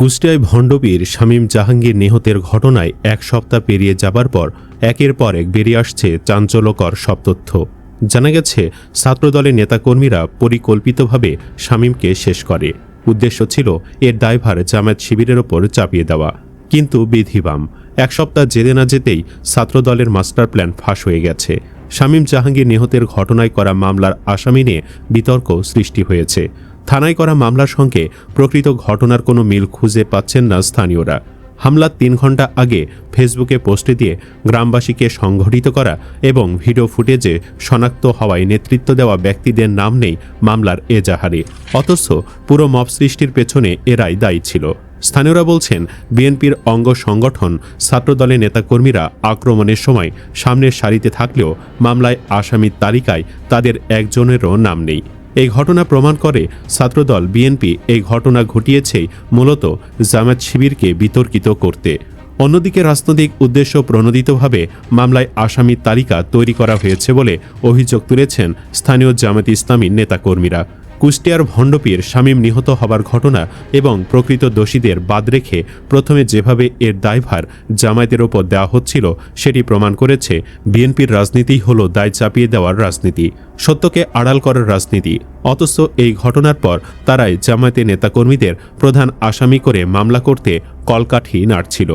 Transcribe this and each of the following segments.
কুষ্টিয়ায় ভণ্ডপীর শামীম জাহাঙ্গীর নিহতের ঘটনায় এক সপ্তাহ পেরিয়ে যাবার পর একের পর এক বেরিয়ে আসছে চাঞ্চল্যকর সব তথ্য। জানা গেছে, ছাত্রদলের নেতাকর্মীরা পরিকল্পিতভাবে শামীমকে শেষ করে। উদ্দেশ্য ছিল এর দায়ভার জামায়াত শিবিরের ওপর চাপিয়ে দেওয়া। কিন্তু বিধিবাম, এক সপ্তাহ যেতে না যেতেই ছাত্রদলের মাস্টার প্ল্যান ফাঁস হয়ে গেছে। শামীম জাহাঙ্গীর নিহতের ঘটনায় করা মামলার আসামি নিয়ে বিতর্ক সৃষ্টি হয়েছে। থানায় করা মামলার সঙ্গে প্রকৃত ঘটনার কোনো মিল খুঁজে পাচ্ছেন না স্থানীয়রা। হামলার 3 ঘণ্টা আগে ফেসবুকে পোস্ট দিয়ে গ্রামবাসীকে সংগঠিত করা এবং ভিডিও ফুটেজে শনাক্ত হওয়ায় নেতৃত্ব দেওয়া ব্যক্তিদের নাম নেই মামলার এজাহারে। অথচ পুরো মব সৃষ্টির পেছনে এরাই দায়ী ছিল। স্থানীয়রা বলছেন, বিএনপির অঙ্গ সংগঠন ছাত্রদলের নেতাকর্মীরা আক্রমণের সময় সামনের সারিতে থাকলেও মামলায় আসামির তালিকায় তাদের একজনেরও নাম নেই। এই ঘটনা প্রমাণ করে ছাত্রদল বিএনপি এই ঘটনা ঘটিয়েছে মূলত জামায়াত শিবিরকে বিতর্কিত করতে। অন্যদিকে রাজনৈতিক উদ্দেশ্য প্রণোদিতভাবে মামলায় আসামির তালিকা তৈরি করা হয়েছে বলে অভিযোগ তুলেছেন স্থানীয় জামায়াত ইসলামীর নেতাকর্মীরা। কুষ্টিয়ার ভণ্ডপীর শামীম নিহত হবার ঘটনা এবং প্রকৃত দোষীদের বাদ রেখে প্রথমে যেভাবে এর দায়ভার জামায়াতের ওপর দেওয়া হচ্ছিল সেটি প্রমাণ করেছে বিএনপির রাজনীতিই হল দায় চাপিয়ে দেওয়ার রাজনীতি, সত্যকে আড়াল করার রাজনীতি। অথচ এই ঘটনার পর তারাই জামায়াতের নেতাকর্মীদের প্রধান আসামি করে মামলা করতে কলকাঠি নাড়ছিল।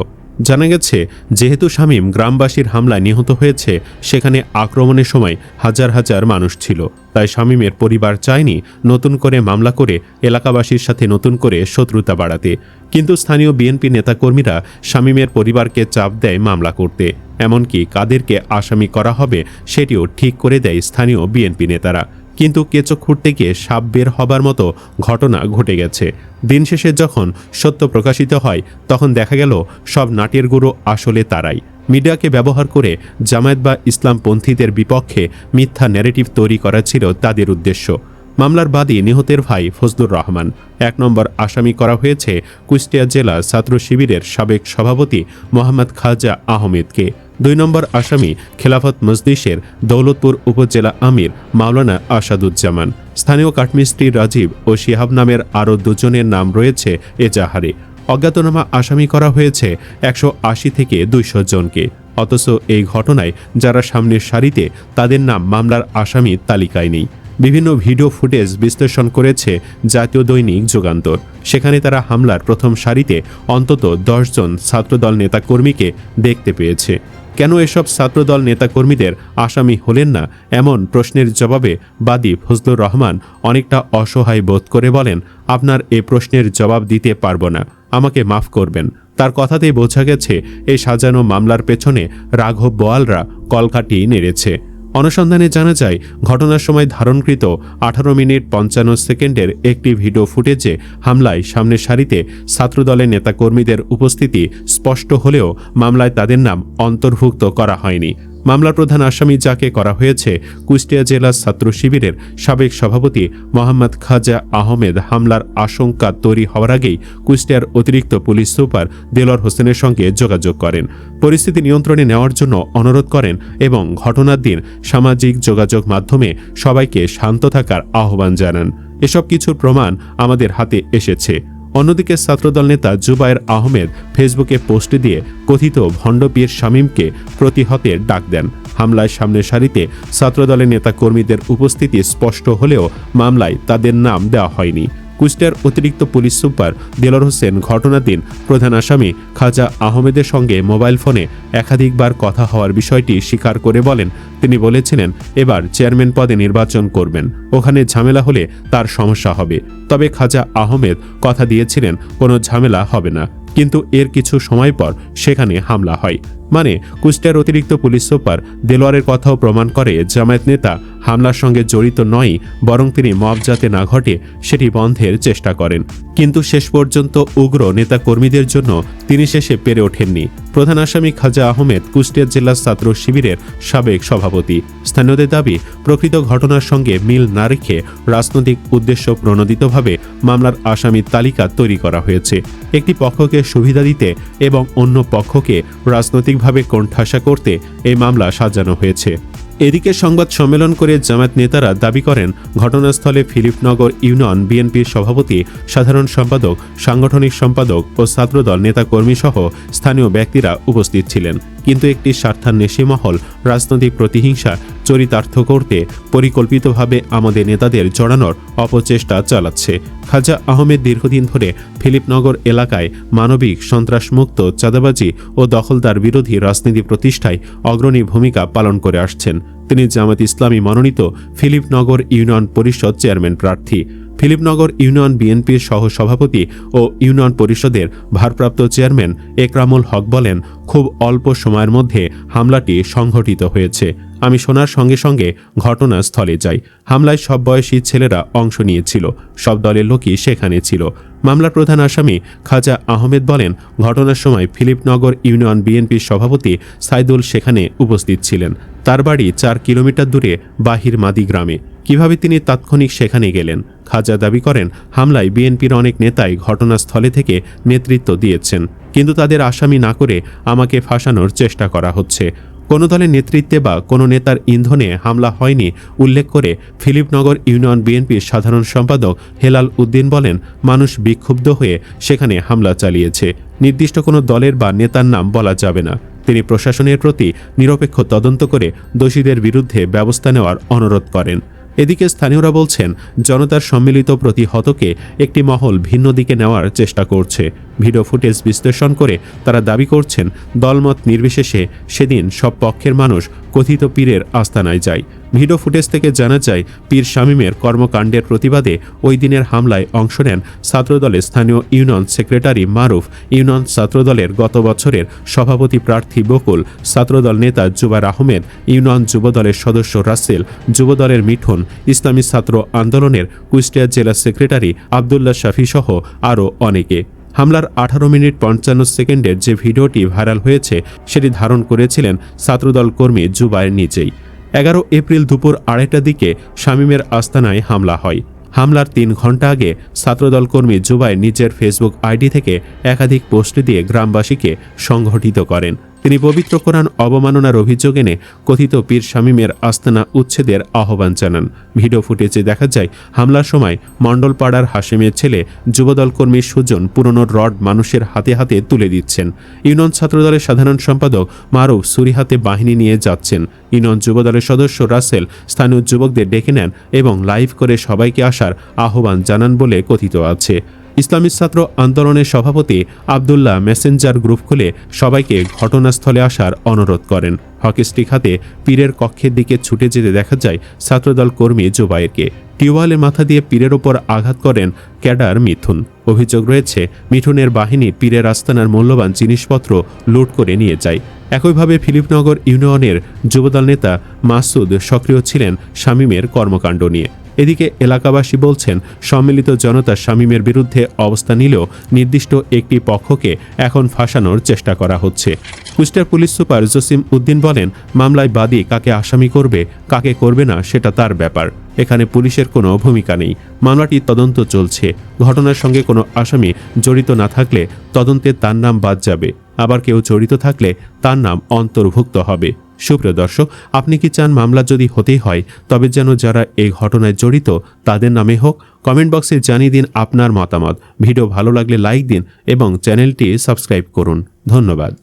জানা গেছে, যেহেতু শামীম গ্রামবাসীর হামলায় নিহত হয়েছে, সেখানে আক্রমণের সময় হাজার হাজার মানুষ ছিল। তাই শামীমের পরিবার চায়নি নতুন করে মামলা করে এলাকাবাসীর সাথে নতুন করে শত্রুতা বাড়াতে। কিন্তু স্থানীয় বিএনপি নেতাকর্মীরা শামীমের পরিবারকে চাপ দেয় মামলা করতে। এমনকি কাদেরকে আসামি করা হবে সেটিও ঠিক করে দেয় স্থানীয় বিএনপি নেতারা। কিন্তু কেঁচো খুঁড়তে গিয়ে সাপ বের হবার মতো ঘটনা ঘটে গেছে। দিন শেষে যখন সত্য প্রকাশিত হয়, তখন দেখা গেল সব নাটের গুঁড়ো আসলে তারাই। মিডিয়াকে ব্যবহার করে জামায়াত বা ইসলামপন্থীদের বিপক্ষে মিথ্যা ন্যারেটিভ তৈরি করা ছিল তাদের উদ্দেশ্য। মামলার বাদী নিহতের ভাই ফজলুর রহমান। 1 নম্বর আসামি করা হয়েছে কুষ্টিয়া জেলা ছাত্র শিবিরের সাবেক সভাপতি মোহাম্মদ খাজা আহমেদকে। 2 নম্বর আসামি খেলাফত মজলিসের দৌলতপুর উপজেলা আমির মাওলানা আসাদুজ্জামান। স্থানীয় কাঠমিস্ত্রি রাজীব ও শিহাব নামের আরও 2 জনের নাম রয়েছে এজাহারে। অজ্ঞাতনামা আসামি করা হয়েছে 180 থেকে 200 জনকে। অথচ এই ঘটনায় যারা সামনের সারিতে, তাদের নাম মামলার আসামির তালিকায় নেই। বিভিন্ন ভিডিও ফুটেজ বিশ্লেষণ করেছে জাতীয় দৈনিক যুগান্তর। সেখানে তারা হামলার প্রথম সারিতে অন্তত 10 জন ছাত্রদল নেতাকর্মীকে দেখতে পেয়েছে। কেন এসব ছাত্রদল নেতাকর্মীদের আসামি হলেন না, এমন প্রশ্নের জবাবে বাদী ফজলুর রহমান অনেকটা অসহায় বোধ করে বলেন, আপনার এ প্রশ্নের জবাব দিতে পারবো না, আমাকে মাফ করবেন। তার কথাতেই বোঝা গেছে এই সাজানো মামলার পেছনে রাঘব বোয়ালরা কলকাঠি নেড়েছে। অনুসন্ধানে জানা যায়, ঘটনার সময় ধারণকৃত 18 মিনিট 55 সেকেন্ডের একটি ভিডিও ফুটেজে হামলায় সামনের সারিতে ছাত্রদলের নেতাকর্মীদের উপস্থিতি স্পষ্ট হলেও মামলায় তাদের নাম অন্তর্ভুক্ত করা হয়নি। মামলার প্রধান আসামি যাকে করা হয়েছে কুষ্টিয়া জেলা ছাত্র শিবিরের সাবেক সভাপতি মোহাম্মদ খাজা আহমেদ, হামলার আশঙ্কা তৈরি হওয়ার আগেই কুষ্টিয়ার অতিরিক্ত পুলিশ সুপার দেলোয়ার হোসেনের সঙ্গে যোগাযোগ করেন, পরিস্থিতি নিয়ন্ত্রণে নেওয়ার জন্য অনুরোধ করেন এবং ঘটনার দিন সামাজিক যোগাযোগ মাধ্যমে সবাইকে শান্ত থাকার আহ্বান জানান। এসব কিছুর প্রমাণ আমাদের হাতে এসেছে। অন্যদিকে ছাত্রদল নেতা জুবায়ের আহমেদ ফেসবুকে পোস্ট দিয়ে কথিত ভণ্ডপীর শামীমকে প্রতিহতের ডাক দেন। হামলায় সামনের সারিতে ছাত্রদলের নেতাকর্মীদের উপস্থিতি স্পষ্ট হলেও মামলায় তাদের নাম দেওয়া হয়নি। কুষ্টিয়ার অতিরিক্ত পুলিশ সুপার দেলোয়ার হোসেন ঘটনার দিন প্রধান আসামি খাজা আহমেদের সঙ্গে মোবাইল ফোনে একাধিকবার কথা হওয়ার বিষয়টি স্বীকার করে বলেন, তিনি বলেছিলেন এবার চেয়ারম্যান পদে নির্বাচন করবেন, ওখানে ঝামেলা হলে তার সমস্যা হবে। তবে খাজা আহমেদ কথা দিয়েছিলেন কোনো ঝামেলা হবে না। কিন্তু এর কিছু সময় পর সেখানে হামলা হয়। মানে কুষ্টিয়ার অতিরিক্ত পুলিশ সুপার দেলোয়ারের কথাও প্রমাণ করে জামায়াত নেতা হামলার সঙ্গে জড়িত নয়, বরং তিনি মব যাতে না ঘটে সেটি বন্ধের চেষ্টা করেন। কিন্তু শেষ পর্যন্ত উগ্র নেতাকর্মীদের জন্য তিনি শেষে পেরে ওঠেননি। প্রধান আসামি খাজা আহমেদ কুষ্টিয়া জেলা ছাত্র শিবিরের সাবেক সভাপতি। স্থানীয়দের দাবি, প্রকৃত ঘটনার সঙ্গে মিল না রেখে রাজনৈতিক উদ্দেশ্য প্রণোদিতভাবে মামলার আসামির তালিকা তৈরি করা হয়েছে, একটি পক্ষকে সুবিধা দিতে এবং অন্য পক্ষকে রাজনৈতিকভাবে কোণঠাসা করতে এই মামলা সাজানো হয়েছে। এদিকে সংবাদ সম্মেলন করে জামায়াত নেতারা দাবি করেন, ঘটনাস্থলে ফিলিপনগর ইউনিয়ন বিএনপির সভাপতি, সাধারণ সম্পাদক, সাংগঠনিক সম্পাদক ও ছাত্রদল নেতাকর্মী সহ স্থানীয় ব্যক্তিরা উপস্থিত ছিলেন, কিন্তু একটি স্বার্থান্বেষী মহল রাজনৈতিক প্রতিহিংসা চরিতার্থ করতে পরিকল্পিতভাবে আমাদের নেতাদের জড়ানোর অপচেষ্টা চালাচ্ছে। খাজা আহমেদ দীর্ঘদিন ধরে ফিলিপনগর এলাকায় মানবিক, সন্ত্রাসমুক্ত, চাঁদাবাজি ও দখলদার বিরোধী রাজনীতি প্রতিষ্ঠায় অগ্রণী ভূমিকা পালন করে আসছেন। তিনি জামায়াত ইসলামী মনোনীত ফিলিপনগর ইউনিয়ন পরিষদ চেয়ারম্যান প্রার্থী। ফিলিপনগর ইউনিয়ন বিএনপির সহসভাপতি ও ইউনিয়ন পরিষদের ভারপ্রাপ্ত চেয়ারম্যান একরামুল হক বলেন, খুব অল্প সময়ের মধ্যে হামলাটি সংঘটিত হয়েছে। আমি শোনার সঙ্গে সঙ্গে ঘটনাস্থলে যাই। হামলায় সব বয়সী ছেলেরা অংশ নিয়েছিল, সব দলের লোকই সেখানে ছিল। মামলার প্রধান আসামি খাজা আহমেদ বলেন, ঘটনার সময় ফিলিপনগর ইউনিয়ন বিএনপির সভাপতি সাইদুল সেখানে উপস্থিত ছিলেন। তার বাড়ি 4 কিলোমিটার দূরে বাহির মাদি গ্রামে। কিভাবে তিনি তাৎক্ষণিক সেখানে গেলেন? খাজা দাবি করেন, হামলায় বিএনপির অনেক নেতাই ঘটনাস্থলে থেকে নেতৃত্ব দিয়েছেন, কিন্তু তাদের আসামি না করে আমাকে ফাঁসানোর চেষ্টা করা হচ্ছে। কোনো দলের নেতৃত্বে বা কোনো নেতার ইন্ধনে হামলা হয়নি উল্লেখ করে ফিলিপনগর ইউনিয়ন বিএনপির সাধারণ সম্পাদক হেলাল উদ্দিন বলেন, মানুষ বিক্ষুব্ধ হয়ে সেখানে হামলা চালিয়েছে। নির্দিষ্ট কোনো দলের বা নেতার নাম বলা যাবে না। তিনি প্রশাসনের প্রতি নিরপেক্ষ তদন্ত করে দোষীদের বিরুদ্ধে ব্যবস্থা নেওয়ার অনুরোধ করেন। এদিকে স্থানীয়রা বলছেন, জনতার সম্মিলিত প্রতিহতকে একটি মহল ভিন্ন দিকে নেওয়ার চেষ্টা করছে। ভিডিও ফুটেজ বিশ্লেষণ করে তারা দাবি করছেন, দলমত নির্বিশেষে সেদিন সব পক্ষের মানুষ কথিত পীরের আস্তানায় যায়। ভিডিও ফুটেজ থেকে জানা যায়, পীর শামীমের কর্মকাণ্ডের প্রতিবাদে ওই দিনের হামলায় অংশ নেন ছাত্রদলের স্থানীয় ইউনিয়ন সেক্রেটারি মারুফ, ইউনিয়ন ছাত্রদলের গত বছরের সভাপতি প্রার্থী বকুল, ছাত্রদল নেতা জুবার আহমেদ, ইউনিয়ন যুবদলের সদস্য রাসেল, যুবদলের মিঠুন, ইসলামী ছাত্র আন্দোলনের কুষ্টিয়া জেলা সেক্রেটারি আবদুল্লাহ শাফি সহ আরও অনেকে। হামলার 18 মিনিট 55 সেকেন্ডের যে ভিডিওটি ভাইরাল হয়েছে, সেটি ধারণ করেছিলেন ছাত্রদল কর্মী জুবায়ের নিজেই। 11 এপ্রিল দুপুর 2:30টার দিকে শামীমের আস্তানায় হামলা হয়। হামলার 3 ঘণ্টা আগে ছাত্রদল কর্মী জুবায়ের নিজের ফেসবুক আইডি থেকে একাধিক পোস্ট দিয়ে গ্রামবাসীকে সংগঠিত করেন। তিনি পবিত্র কোরআন অবমাননার অভিযোগ এনে কথিত পীর শামীমের আস্তানা উচ্ছেদের আহ্বান জানান। ভিডিও ফুটেজে দেখা যায়, হামলার সময় মণ্ডলপাড়ার হাশেমের ছেলে যুবদল কর্মী সুজন পুরনো রড মানুষের হাতে হাতে তুলে দিচ্ছেন। ইউনিয়ন ছাত্রদলের সাধারণ সম্পাদক মারুফ ছুরি হাতে বাহিনী নিয়ে যাচ্ছেন। ইউনিয়ন যুবদলের সদস্য রাসেল স্থানীয় যুবকদের ডেকে নেন এবং লাইভ করে সবাইকে আসার আহ্বান জানান বলে কথিত আছে। ইসলামী ছাত্র আন্দোলনের সভাপতি আবদুল্লাহ মেসেঞ্জার গ্রুপ খুলে সবাইকে ঘটনাস্থলে আসার অনুরোধ করেন। হকিস্টিক হাতে পীরের কক্ষের দিকে ছুটে যেতে দেখা যায় ছাত্রদল কর্মী জুবায়েরকে। টিউবওয়েলের মাথা দিয়ে পীরের ওপর আঘাত করেন ক্যাডার মিথুন। অভিযোগ রয়েছে, মিঠুনের বাহিনী পীরের আস্তানার মূল্যবান জিনিসপত্র লুট করে নিয়ে যায়। একইভাবে ফিলিপনগর ইউনিয়নের যুবদল নেতা মাসুদ সক্রিয় ছিলেন শামীমের কর্মকাণ্ড নিয়ে। এদিকে এলাকাবাসী বলছেন, সম্মিলিত জনতা শামীমের বিরুদ্ধে অবস্থান নিলেও নির্দিষ্ট একটি পক্ষকে এখন ফাঁসানোর চেষ্টা করা হচ্ছে। কুষ্টিয়ার পুলিশ সুপার জসিম উদ্দিন বলেন, মামলায় বাদী কাকে আসামি করবে, কাকে করবে না, সেটা তার ব্যাপার। এখানে পুলিশের কোনো ভূমিকা নেই। মামলাটি তদন্ত চলছে। ঘটনার সঙ্গে কোনো আসামি জড়িত না থাকলে তদন্তে তার নাম বাদ যাবে, আবার কেউ জড়িত থাকলে তার নাম অন্তর্ভুক্ত হবে। সুপ্রিয় দর্শক, আপনি কি চান মামলা যদি হতেই হয় তবে যেন যারা এই ঘটনায় জড়িত তাদের নামে হোক? কমেন্ট বক্সে জানিয়ে দিন আপনার মতামত। ভিডিও ভালো লাগলে লাইক দিন এবং চ্যানেলটি সাবস্ক্রাইব করুন। ধন্যবাদ।